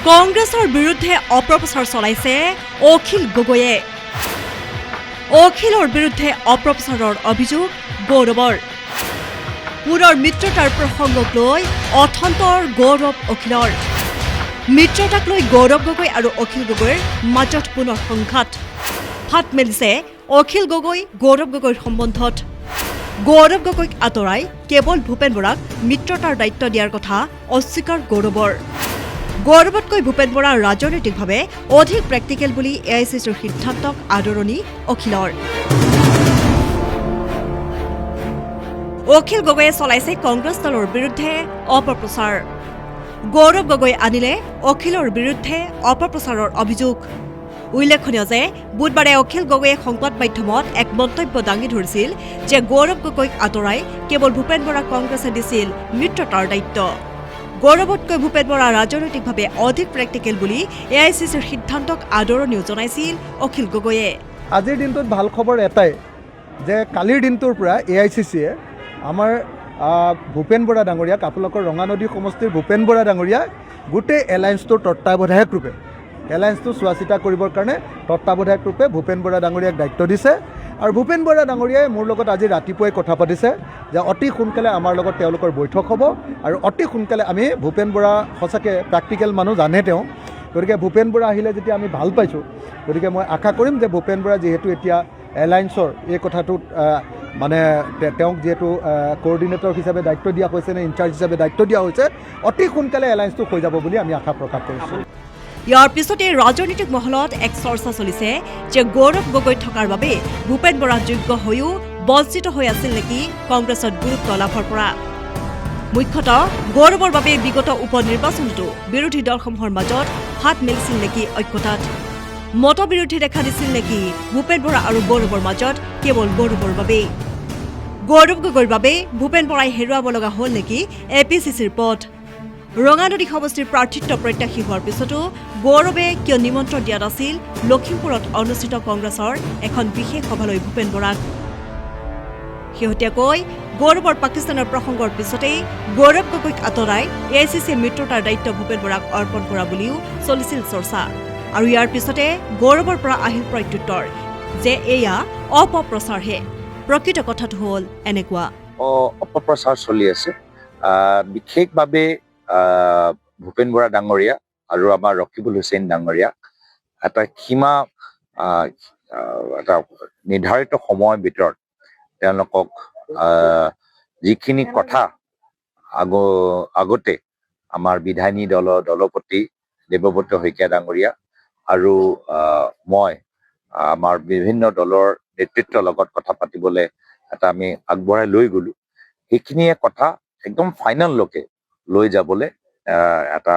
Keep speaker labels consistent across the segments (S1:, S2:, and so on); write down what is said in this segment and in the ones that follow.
S1: কংগ্ৰেছৰ বিৰুদ্ধে অপপ্ৰচাৰ চলাইছে অখিল গগৈয়ে। অখিলৰ বিৰুদ্ধে অপপ্ৰচাৰৰ অভিযোগ গৌৰৱৰ। পুনৰ মিত্ৰতাৰ প্ৰসংগক লৈ অথন্তৰ গৌৰৱ অখিলৰ। মিত্ৰতাক লৈ গৌৰৱ গগৈ আৰু অখিল গগৈৰ মাজত পুনৰ সংঘাত। ফাট মেলিছে অখিল গগৈ গৌৰৱ গগৈৰ সম্বন্ধত। গৌৰৱ গগৈক আঁতৰাই কেৱল ভূপেন বৰাক মিত্ৰতাৰ দায়িত্ব দিয়াৰ কথা অস্বীকাৰ গৌৰৱৰ। গৌৰৱতকৈ ভূপেন বৰা ৰাজনৈতিকভাৱে অধিক প্ৰেক্টিকেল বুলি এআইচিচিৰ সিদ্ধান্তক আদৰণি অখিলৰ। অখিল গগৈয়ে চলাইছে কংগ্ৰেছ দলৰ বিৰুদ্ধে অপপ্ৰচাৰ। গৌৰৱ গগৈ আনিলে অখিলৰ বিৰুদ্ধে অপপ্ৰচাৰৰ অভিযোগ। উল্লেখনীয় যে বুধবাৰে অখিল গগৈয়ে সংবাদ মাধ্যমত এক মন্তব্য দাঙি ধৰিছিল যে গৌৰৱ গগৈক আঁতৰাই কেৱল ভূপেন বৰাক কংগ্ৰেছে দিছিল মিত্ৰতাৰ দায়িত্ব। গৌৰৱতকৈ ভূপেন বৰা ৰাজনৈতিকভাৱে অধিক প্ৰেক্টিকেল বুলি এআইচিচিৰ সিদ্ধান্তক আদৰণিও জনাইছিল অখিল গগৈয়ে।
S2: আজিৰ দিনটোত ভাল খবৰ এটাই যে কালিৰ দিনটোৰ পৰা এআইচিচিয়ে আমাৰ ভূপেন বৰা ডাঙৰীয়াক আপোনালোকৰ ৰঙানদী সমষ্টিৰ ভূপেন বৰা ডাঙৰীয়াক গোটেই এলায়েন্সটোৰ তত্ত্বাৱধায়ক ৰূপে এলায়েন্সটো চোৱা চিতা কৰিবৰ কাৰণে তত্ত্বাৱধায়ক ৰূপে ভূপেন বৰা ডাঙৰীয়াক দায়িত্ব দিছে। আৰু ভূপেন বৰা ডাঙৰীয়াই মোৰ লগত আজি ৰাতিপুৱাই কথা পাতিছে যে অতি সোনকালে আমাৰ লগত তেওঁলোকৰ বৈঠক হ'ব আৰু অতি সোনকালে আমি ভূপেন বৰা সঁচাকৈ প্ৰেক্টিকেল মানুহ জানে তেওঁ, গতিকে ভূপেন বৰা আহিলে যেতিয়া আমি ভাল পাইছোঁ, গতিকে মই আশা কৰিম যে ভূপেন বৰা যিহেতু এতিয়া এলায়েন্সৰ এই কথাটোত মানে তেওঁক যিহেতু কোঅৰ্ডিনেটৰ হিচাপে দায়িত্ব দিয়া হৈছে নে ইনচাৰ্জ হিচাপে দায়িত্ব দিয়া হৈছে, অতি সোনকালে এলায়েন্সটো হৈ যাব বুলি আমি আশা প্ৰকাশ কৰিছোঁ।
S1: ইয়াৰ পিছতে ৰাজনৈতিক মহলত এক চৰ্চা চলিছে যে গৌৰৱ গগৈ থকাৰ বাবে ভূপেন বৰা যোগ্য হৈও বঞ্চিত হৈ আছিল নেকি কংগ্ৰেছত গুৰুত্ব লাভৰ পৰা। মুখ্যতঃ গৌৰৱৰ বাবে বিগত উপ নিৰ্বাচনতো বিৰোধী দলসমূহৰ মাজত হাত মেলিছিল নেকি ঐক্যতাত। মতবিৰোধী দেখা দিছিল নেকি ভূপেন বৰা আৰু গৌৰৱৰ মাজত কেৱল গৌৰৱৰ বাবেই। গৌৰৱ গগৈৰ বাবে ভূপেন বৰাই হেৰুৱাব লগা হ'ল নেকি এপিচিচিৰ পদ। ৰঙানদী সমষ্টিৰ প্ৰাৰ্থিত্ব প্ৰত্যাশী হোৱাৰ পিছতো গৌৰৱে কিয় নিমন্ত্ৰণ দিয়া নাছিল লখিমপুৰত অনুষ্ঠিত কংগ্ৰেছৰ এখন বিশেষ সভালৈ ভূপেন বৰাক। শেহতীয়াকৈ গৌৰৱৰ পাকিস্তানৰ প্ৰসংগৰ পিছতেই গৌৰৱ গগৈক আঁতৰাই এআইচিচিয়ে মিত্ৰতাৰ দায়িত্ব ভূপেন বৰাক অৰ্পণ কৰা বুলিও চলিছিল চৰ্চা। আৰু ইয়াৰ পিছতে গৌৰৱৰ পৰা আহিল প্ৰত্যুত্তৰ যে এয়া অপপ্ৰচাৰহে। প্ৰকৃত কথাটো হ'ল এনেকুৱা,
S3: অপপ্ৰচাৰ চলি আছে। বিশেষভাৱে ভূপেন বৰা ডাঙৰীয়া আৰু আমাৰ ৰকিবুল হুছেইন ডাঙৰীয়া এটা সীমা এটা নিৰ্ধাৰিত সময়ৰ ভিতৰত তেওঁলোকক যিখিনি কথা আগতে আমাৰ বিধায়িনী দলৰ দলপতি দেৱব্ৰত শইকীয়া ডাঙৰীয়া আৰু মই আমাৰ বিভিন্ন দলৰ নেতৃত্বৰ লগত কথা পাতিবলৈ এটা আমি আগবঢ়াই লৈ গলো, সেইখিনিয়ে কথা একদম ফাইনেললৈকে লৈ যাবলৈ এটা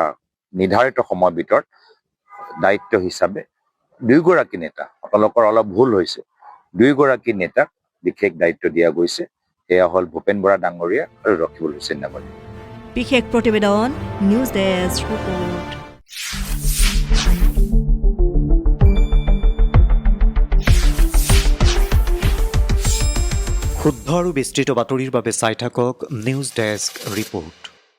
S3: নিৰ্ধাৰিত সময়ৰ ভিতৰত দায়িত্ব হিচাপে দুয়োগৰাকী নেতা, আপোনালোকৰ অলপ ভুল হৈছে, দুয়োগৰাকী নেতাক বিশেষ দায়িত্ব দিয়া গৈছে। সেয়া হ'ল ভূপেন বৰা ডাঙৰীয়া আৰু ৰকিবুল হুছেইন ডাঙৰীয়া।
S1: বিশেষ প্ৰতিবেদন নিউজ ডেস্ক ৰিপৰ্ট।
S4: শুদ্ধ আৰু বিস্তৃত বাতৰিৰ বাবে চাই থাকক নিউজ ডেস্ক ৰিপৰ্ট।